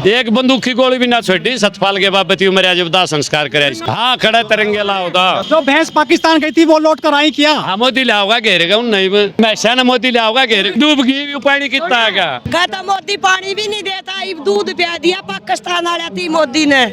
एक बंदूक की गोली भी ना छोड़ी। सतपाल के बाबती उम्र जब दाह संस्कार करे। हाँ खड़ा तिरंगे लाओगा। जो भैंस पाकिस्तान गई थी वो लौट कर आई क्या? हाँ मोदी लाओगा घेरेगा नहीं मैं न मोदी लाओगा घेरे डूब गई पानी कितना आएगा। कहता मोदी पानी भी नहीं देता, दूध पिया दिया पाकिस्तान वाला थी मोदी ने।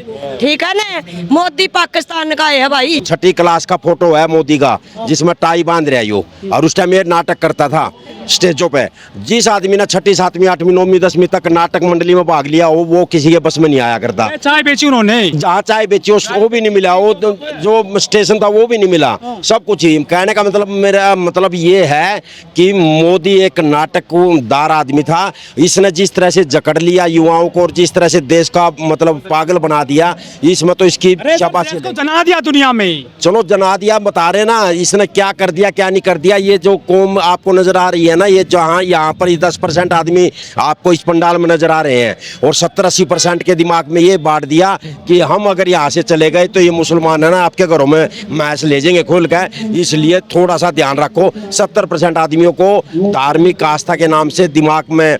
ठीक है ना, मोदी पाकिस्तान का है भाई। 6ठी क्लास का फोटो है मोदी का जिसमें टाई बांध रहा है और उस टाइम ये नाटक करता था स्टेजों पे। जिस आदमी ने 6ठी 7वीं 8वीं 9वीं 10वीं तक नाटक मंडली में भाग लिया वो किसी के बस में नहीं आया करता। चाय बेची उन्होंने, जहाँ चाय बेची वो भी नहीं मिला, वो जो स्टेशन था वो भी नहीं मिला, सब कुछ ही। कहने का मतलब मेरा मतलब ये है कि मोदी एक नाटकदार आदमी था। इसने जिस तरह से जकड़ लिया युवाओं को और जिस तरह से देश का मतलब पागल बना दिया, इसमें तो इसकी शाबाशी जना दिया दुनिया में। चलो जना दिया, बता रहे ना इसने क्या कर दिया क्या नहीं कर दिया। ये जो कौम आपको नजर आ रही है ना, ये जहाँ यहाँ पर 10% आदमी आपको इस पंडाल में नजर आ रहे हैं और 70-80% के दिमाग में ये बांट दिया कि हम अगर यहाँ से चले गए तो ये मुसलमान है ना आपके घरों में मैच ले जाएंगे खुल कर। इसलिए थोड़ा सा ध्यान रखो। 70% आदमियों को धार्मिक आस्था के नाम से दिमाग में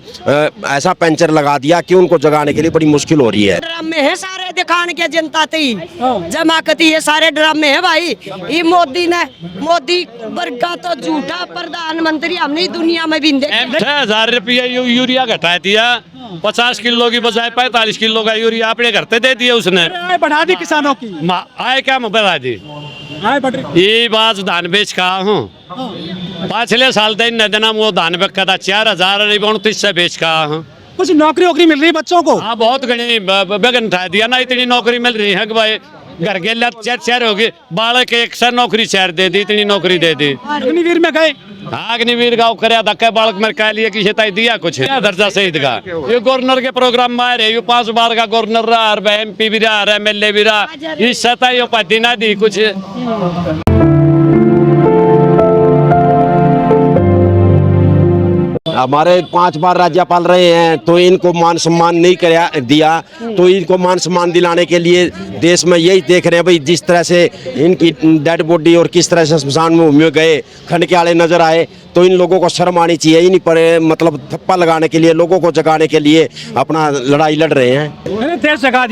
ऐसा पंचर लगा दिया कि उनको जगाने के लिए बड़ी मुश्किल हो रही है। ड्रामे है सारे दिखाने के जनता थी जमाकती, ये सारे ड्रामे है भाई। ये मोदी वर्ग का तो झूठा प्रधानमंत्री हमने दुनिया में भी 6,000 रुपया यूरिया घटा दिया। 50 किलो की बजाय 45 किलो का यूरिया अपने घर पे दे दिया उसने। आय बढ़ा दी किसानों की। आय क्या बढ़ा दी? आय बढ़ रही। ये बात धान बेच कहा हूँ। पिछले साल दिन नदना वो धान बेचा था 4,029 से बेच कहा हूँ। कुछ नौकरी वोकरी मिल रही बच्चों को? हाँ बहुत घनी बेगन उठा दिया ना, इतनी नौकरी मिल रही है कि भाई घर के शहर होगी बालक एक सर नौकरी शहर दे दी, इतनी नौकरी दे दी। अग्निवीर में गए, अग्निवीर गाँव कर धक्का बालक मेरे कह लिए किसी तय दिया कुछ दर्जा शहीद का। ये गवर्नर के प्रोग्राम में आ रहे, ये 5 बार का गवर्नर रहा, MP भी रहा, MLA भी रहा, इस सतह उपाधि ना दी कुछ। हमारे 5 बार राज्यपाल रहे हैं तो इनको मान सम्मान नहीं दिया, तो इनको मान सम्मान दिलाने के लिए देश में यही देख रहे हैं भाई। जिस तरह से इनकी डेड बॉडी और किस तरह से शमशान भूमि में गए खंड के आले नजर आए, तो इन लोगों को शर्म आनी चाहिए। इन पर मतलब थप्पा लगाने के लिए, लोगों को जगाने के लिए अपना लड़ाई लड़ रहे हैं। देश जगा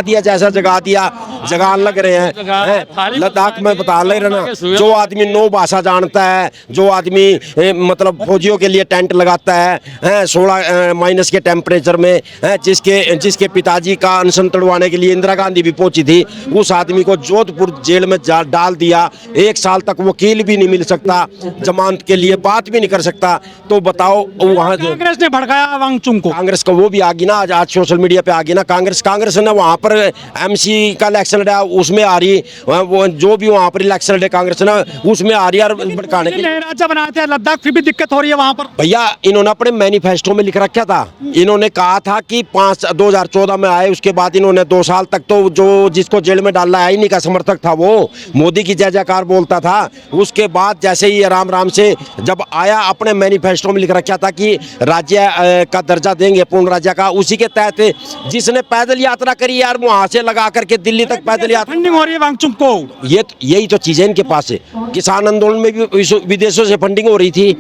दिया, जैसा जगा दिया, जगान लग रहे हैं। लद्दाख में बता ले रहे ना, जो आदमी 9 भाषा जानता है, जो आदमी मतलब फौजियों के लिए टेंट लगाता है 16 के टेम्परेचर में, जिसके पिताजी का अनशन तड़वाने के लिए इंदिरा गांधी भी पहुंची थी, उस आदमी को जोधपुर जेल में डाल दिया। 1 साल तक वकील भी नहीं मिल सकता, जमानत के लिए बात भी नहीं कर सकता। तो बताओ वहाँ कांग्रेस ने भड़काया वांगचुक को। कांग्रेस को वो भी आ गई ना, आज सोशल मीडिया पे आ गई ना। कांग्रेस ने वहाँ पर MC का इलेक्शन लड़ा, उसमें आ रही वो जो भी वहाँ पर इलेक्शन लड़े कांग्रेस ने उसमें आ रही है भड़काने के लिए। राज्य बनाए थे लद्दाख, फिर भी दिक्कत हो रही है वहाँ पर। भैया इन्होंने अपने मैनिफेस्टो में लिख रखा था, इन्होंने कहा था कि 2014 में आए, उसके बाद इन्होंने 2 साल तक तो जो जिसको जेल में डालना है इन्हीं का समर्थक था, वो मोदी की जय जयकार बोलता था। उसके बाद जैसे ही राम राम से जब आया, अपने मैनिफेस्टो में लिख रखा था कि राज्य का दर्जा देंगे, पूर्ण राज्य का। उसी के तहत जिसने पैदल यात्रा करी यार, वहां से लगा करके दिल्ली तक पैदल यात्रा फंडिंग हो रही है वांगचुक को। यही तो चीजें इनके पास है। किसान आंदोलन में भी विदेशों से फंडिंग हो रही थी।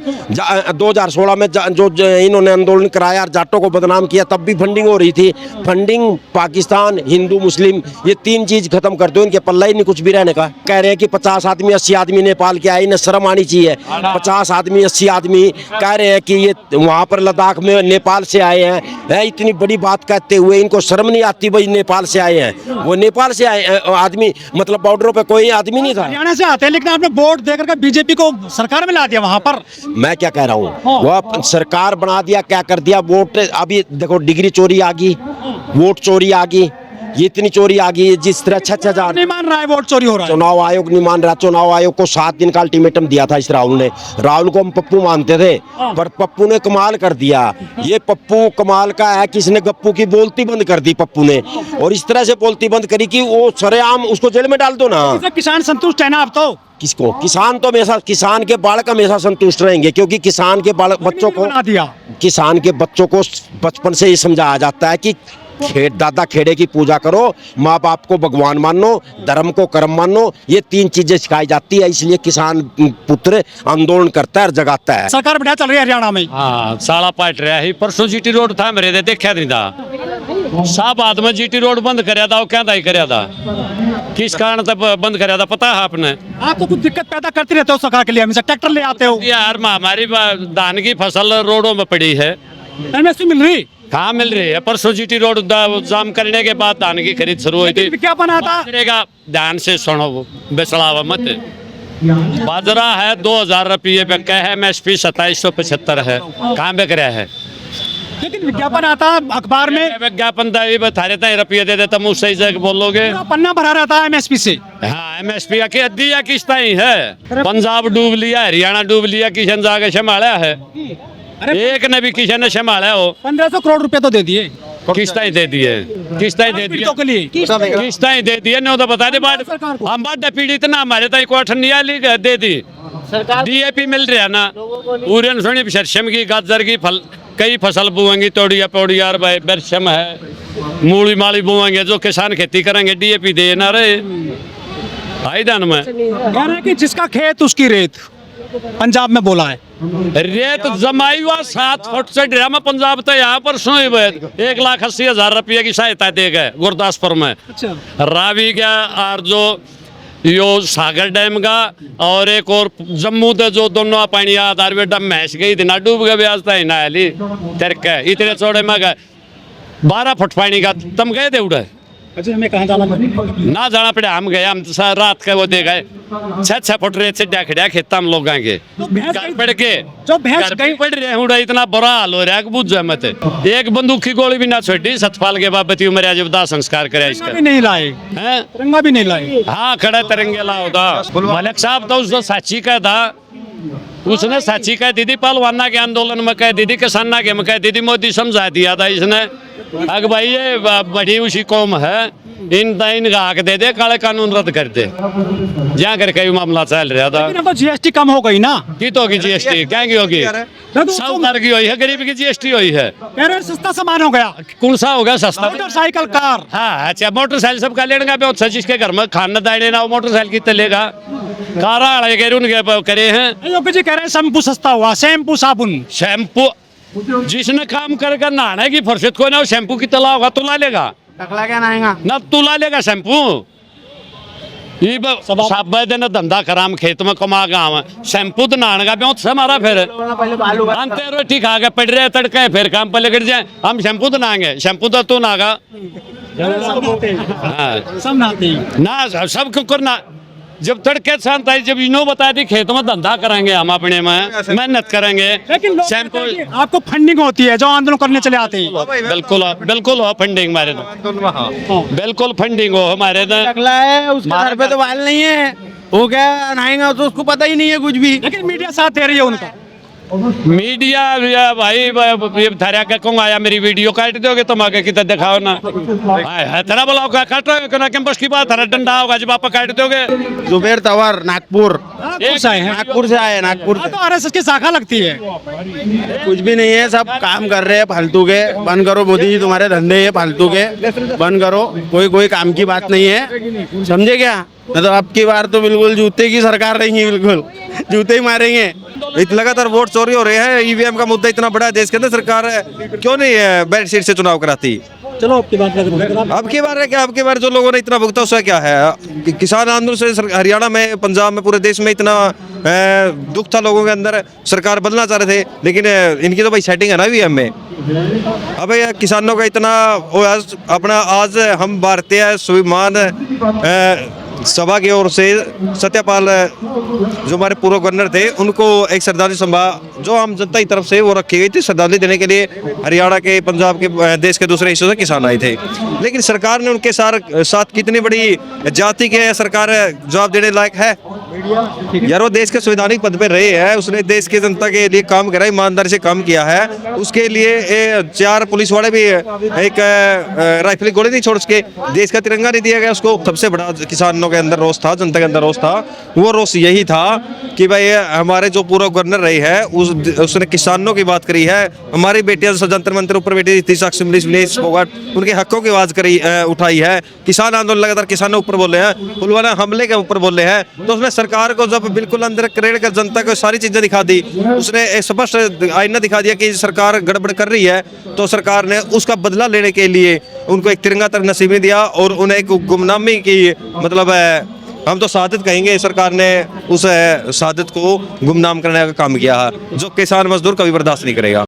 2016 में जो इन्होंने आंदोलन कराया, जाटों को बदनाम किया, तब भी फंडिंग हो रही थी। फंडिंग पाकिस्तान, हिंदू मुस्लिम, ये 3 चीज खत्म कर दो, इनके पल्ला ही नहीं कुछ भी रहने का। कह रहे हैं कि 50 आदमी 80 आदमी नेपाल के आए, इन्हें शर्म आनी चाहिए। 50 आदमी 80 आदमी कह रहे हैं कि ये वहाँ पर लद्दाख में नेपाल से आए हैं। इतनी बड़ी बात कहते हुए इनको शर्म नहीं आती भाई नेपाल से आए हैं। वो नेपाल से आए आदमी, मतलब बॉर्डरों पे कोई आदमी नहीं था। हरियाणा से आते हैं, लेकिन आपने वोट देकर बीजेपी को सरकार में ला दिया वहाँ पर। मैं क्या कह रहा हूँ, वो सरकार बना दिया, क्या कर दिया। वोट अभी देखो, डिग्री चोरी आ गई, वोट चोरी आ गई, ये इतनी चोरी आ गई है। जिस तरह 6,000 नहीं मान रहा है वोट चोरी हो रहा है। चुनाव आयोग नहीं मान रहा। चुनाव आयोग को 7 दिन का अल्टीमेटम दिया था इस राहुल ने। राहुल को हम पप्पू मानते थे, पर पप्पू ने कमाल कर दिया। ये पप्पू कमाल का है, किसने गप्पू की बोलती बंद कर दी पप्पू ने, और इस तरह से बोलती बंद करी कि वो सरेआम उसको जेल में डाल दो ना। किसान संतुष्ट है ना अब तो? किसको? किसान तो हमेशा, किसान के बालक हमेशा संतुष्ट रहेंगे, क्योंकि किसान के बालक बच्चों को किसान के बच्चों को बचपन से ही समझाया जाता है कि दादा खेड़े की पूजा करो, माँ बाप को भगवान मानो, धर्म को कर्म मानो। ये 3 चीजें सिखाई जाती है, इसलिए किसान पुत्र आंदोलन करता है और जगाता है। सरकार बढ़िया चल रही है हरियाणा में। हाँ साला पाट रहा है। परसों GT रोड था मेरे देखा नहीं था। शाहबाद में जीटी रोड बंद कराया था, वो क्या दाई कराया था, किस कारण तक बंद कराया था पता है आपने? आपको कुछ दिक्कत पैदा करती रहते हो सरकार के लिए, हमेशा ट्रैक्टर ले आते हो, यार हमारी धान की फसल रोडों में पड़ी है, एमएसपी मिल रही, कहाँ मिल रही है? परसों जीटी रोड जाम करने के बाद धान की खरीद शुरू हुई थी। विज्ञापन आता करेगा, ध्यान से सुनो, बेसड़ावा मत। बाजरा है 2000 रुपये पे कह है, एमएसपी 2775 है, कहाँ बिक रहा है? लेकिन विज्ञापन आता अखबार में, विज्ञापन थारे तय रुपये दे देता मुँह सही जगह बोलोगे। पूरा पन्ना भरा रहता है एमएसपी से। हाँ एमएसपी की दिया किस ही है, पंजाब डूब लिया, हरियाणा डूब लिया, किशन जाके संभाला है, एक ने भी किशन ने संभाला हो। 1500 करोड़ रुपए तो दे दिए, किस्तें दे दिए, किस्तें दे दिए, पीड़ितों के लिए किस्तें दे दिए, नहीं तो बता दे बात, हम बात पीड़ित ना हमारे तक को अठनियाली दे दी, डीएपी मिल रहा ना, पूरे सुनी शर्षम की गाजर की फल कई फसल बोएंगी, तोड़िया पौड़िया बरशम है, मूली माली बोएंगे, जो किसान खेती करेंगे डीएपी दे ना रहे भाई दान में। कह रहे हैं कि जिसका खेत उसकी रेत, पंजाब में बोला है। रेत जमाई हुआ 7 फुट से ड्रामा पंजाब तो यहाँ पर सुई 1,80,000 रुपये की सहायता दे गए गुरदासपुर में। अच्छा, रावी का और जो यो सागर डैम का और एक और जम्मू से जो दोनों पानी आधार पे डैम महस गई थी ना, डूब गए ब्याज था ना अली तरक इतने चौड़े में गए 12 फुट पानी का, तुम गए थे उड़े? अच्छा हमें कहाँ जाना ना जाना पड़े, हम गए, हम रात के वो दे गए 6 फुट रेत से डैखड़िया खेता हम लोग आएंगे घर पड़ के, जो भैंस घर पे पड़ रहे उड़ा, इतना बुरा हाल हो रहा है बुझ जाए मत। एक बंदूक की गोली भी ना छोड़ी, सतपाल के बाबती उम्र जब दाह संस्कार करे इसका भी नहीं लाए, हैं? तिरंगा भी नहीं लाए। हाँ खड़ा तिरंगे ला होता। मलिक साहब तो उसको साची का था, उसने साची कह दी थी, पहलवाना के आंदोलन में कह दी थी, किसाना के में कह दी थी, मोदी समझा दिया था इसने, अग भाई ये बड़ी उसी कौम है, इनका हक दे दे, काले कानून रद्द कर दे, जहाँ करके मामला चल रहा था। लेकिन अब तो जीएसटी कम हो गई ना, की तो होगी जीएसटी, क्या की होगी? साहूकार की हुई है, गरीब की जीएसटी हुई है। कह रहे हैं सस्ता सामान हो गया, कौन सा होगा सस्ता? Motorcycle car. हाँ अच्छा, मोटरसाइकिल सबका लेने का अच्छा, जिसके घर में खाना दाने ना वो मोटरसाइकिल कितने लेगा, कारा उनके करे हैं। योगी जी कह रहे हैं शैम्पू सस्ता हुआ, शैम्पू साबुन, शैम्पू जिसने काम कर नहाने की फुर्सत को ना, वो शैम्पू की तला होगा, तुला लेगा ना, तुला लेगा शैम्पू। ये सब दिन धंधा कराम खेत में कमा गाँव शैम्पू तो नहाने का बहुत हमारा फिर हम तो रोटी खा के पड़ रहे तड़के, फिर काम पर लेकर जाए, हम शैम्पू तो नहाएंगे, शैम्पू तो तू नहागा। हाँ सब नहाते हैं ना, सब क्यों करना, जब तड़के शांत आई, जब इन्हों बता दी खेत में धंधा करेंगे, हम अपने में मेहनत करेंगे। लेकिन लोग शैम्पू कहते हैं कि आपको फंडिंग होती है जो आंदोलन करने चले आते हैं। बिल्कुल बिल्कुल हो फंडिंग हमारे तो, बिल्कुल फंडिंग हो हमारे तो। टकला है उसके घर पे तो बाल नहीं है, वो क्या नहाएगा तो उसको पता ही नहीं है कुछ भी। लेकिन मीडिया साथ दे रही है उनका, मीडिया या भाई ये थारा का कौन आया, मेरी वीडियो काट दोगे तुम आगे कितना दिखाओ ना, तेरा बोला होगा काट रहे हो कैंपस की बात, थारा डंडा होगा जब आप काट दोगे। जुबेर तंवर नागपुर, से आए हैं, नागपुर से आए, नागपुर हाँ, से। तो आरएसएस की शाखा लगती है। कुछ भी नहीं है, सब काम कर रहे हैं फालतू के, बंद करो मोदी जी तुम्हारे धंधे ये फालतू के, बंद करो, कोई काम की बात नहीं है, समझे क्या? मतलब अब की बार तो बिल्कुल जूते की सरकार रहेंगी, बिल्कुल जूते ही मारेंगे। लगातार वोट चोरी हो रहे हैं, ईवीएम का मुद्दा इतना बड़ा है देश के अंदर, सरकार क्यों नहीं बैलेट शीट से चुनाव कराती? चलो अब की बात अब की बार है क्या, अब की बार जो लोगों ने इतना भुगता उसका क्या है? किसान आंदोलन से हरियाणा में, पंजाब में, पूरे देश में इतना दुख था लोगों के अंदर, सरकार बदलना चाह रहे थे, लेकिन इनकी तो भाई सेटिंग है ना ईवीएम में। अब किसानों का इतना अपना, आज हम भारतीय स्वाभिमान सभा की ओर से सत्यपाल जो हमारे पूर्व गवर्नर थे, उनको एक श्रद्धांजलि सभा जो आम जनता की तरफ से वो रखी गई थी, श्रद्धांजलि देने के लिए हरियाणा के, पंजाब के, देश के दूसरे हिस्सों से किसान आए थे। लेकिन सरकार ने उनके साथ कितनी बड़ी जाति के सरकार जवाब देने लायक है यार? वो देश के संवैधानिक पद पे रहे हैं, उसने देश की जनता के लिए काम करा, ईमानदारी से काम किया है, उसके लिए 4 पुलिस वाले भी एक राइफल गोली नहीं छोड़ सके, देश का तिरंगा नहीं दिया गया उसको। सबसे बड़ा किसानों के अंदर रोष था, जनता के अंदर रोष था, वो रोष यही था कि भाई हमारे जो पूर्व गवर्नर रही है उसने किसानों की बात करी है, हमारी बेटियां जंतर मंतर ऊपर बैठी थी, साक्षी मिलिस फोगाट, उनके हकों की आवाज उठाई है। किसान आंदोलन लगातार किसानों ऊपर बोले हैं, पुलवामा हमले के ऊपर बोले हैं, तो उसमें सरकार को जब बिल्कुल अंदर करेड़ कर जनता को सारी चीजें दिखा दी, उसने एक स्पष्ट आईना दिखा दिया कि सरकार गड़बड़ कर रही है, तो सरकार ने उसका बदला लेने के लिए उनको एक तिरंगा तक नसीब नहीं दिया और उन्हें एक गुमनामी की मतलब हम तो शहादत कहेंगे, सरकार ने उस शहादत को गुमनाम करने का काम किया है, जो किसान मजदूर कभी बर्दाश्त नहीं करेगा।